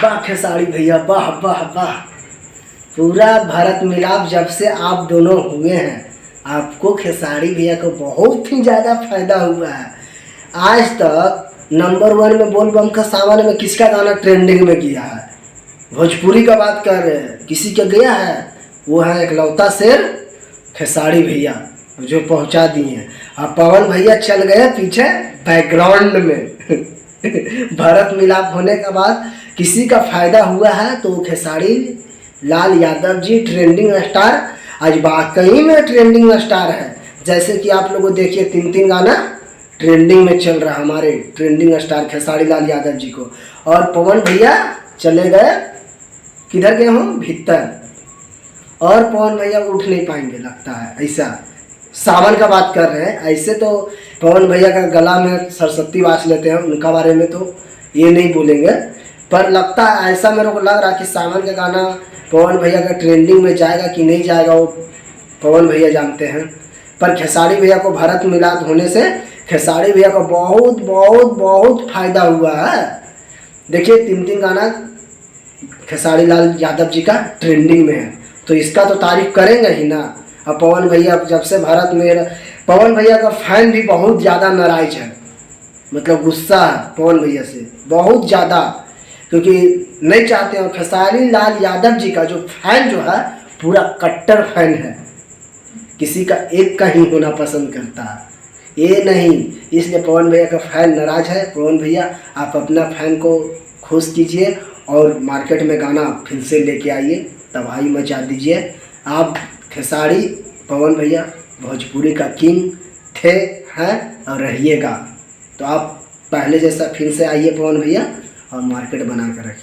वाह खेसारी भैया, वाह वाह वाह। पूरा भारत मिलाप जब से आप दोनों हुए हैं, आपको खेसारी भैया को बहुत ही ज़्यादा फायदा हुआ है। आज तक नंबर 1 में बोल बम का सावन में किसका गाना ट्रेंडिंग में गया है? भोजपुरी का बात कर रहे हैं, किसी का गया है? वो है इकलौता शेर खेसारी भैया जो पहुंचा दिए हैं। अब पवन भैया चल गए पीछे बैकग्राउंड में। भारत मिलाप होने के बाद किसी का फायदा हुआ है तो खेसारी लाल यादव जी ट्रेंडिंग स्टार, आज वाकई में ट्रेंडिंग स्टार है। जैसे कि आप लोगों देखिए 3 गाना ट्रेंडिंग में चल रहा है हमारे ट्रेंडिंग स्टार खेसारी लाल यादव जी को। और पवन भैया चले गए, किधर गए हों? भीतर। और पवन भैया उठ नहीं पाएंगे लगता है, ऐसा सावन का बात कर रहे हैं। ऐसे तो पवन भैया का गला में सरस्वती वाच लेते हैं, उनका बारे में तो ये नहीं बोलेंगे, पर लगता है ऐसा मेरे को लग रहा है कि सावन का गाना पवन भैया का ट्रेंडिंग में जाएगा कि नहीं जाएगा वो पवन भैया जानते हैं। पर खेसारी भैया को भारत मिलाप होने से खेसारी भैया को बहुत बहुत बहुत फायदा हुआ है। देखिए 3 गाना खेसारी लाल यादव जी का ट्रेंडिंग में है, तो इसका तो तारीफ करेंगे ही ना। अब पवन भैया जब से भारत में, पवन भैया का फैन भी बहुत ज़्यादा नाराज है, मतलब गुस्सा है पवन भैया से बहुत ज़्यादा, क्योंकि नहीं चाहते हैं। खेसारी लाल यादव जी का जो फैन जो है पूरा कट्टर फैन है, किसी का एक का ही होना पसंद करता है, ये नहीं। इसलिए पवन भैया का फैन नाराज है। पवन भैया आप अपना फैन को खुश कीजिए और मार्केट में गाना फिर से लेके आइए, तबाही मचा दीजिए। आप खेसारी पवन भैया भोजपुरी का किंग थे, हैं और रहिएगा। तो आप पहले जैसा फिर से आइए पवन भैया और मार्केट बना कर रखिए।